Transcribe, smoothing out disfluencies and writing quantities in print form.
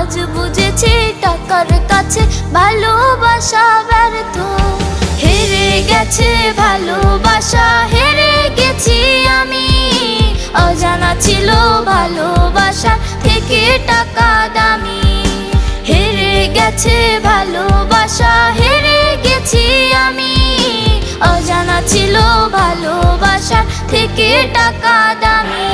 আজ বুঝেছি টাকার কাছে ভালোবাসা ব্যর্থ। হেরে গেছে ভালোবাসা, হেরে গেছি আমি। অজানা ছিল ভালোবাসা থেকে টাকা দামি। হেরে গেছে ভালোবাসা, হেরে গেছি আমি। অজানা ছিল ভালোবাসা থেকে টাকা দামি।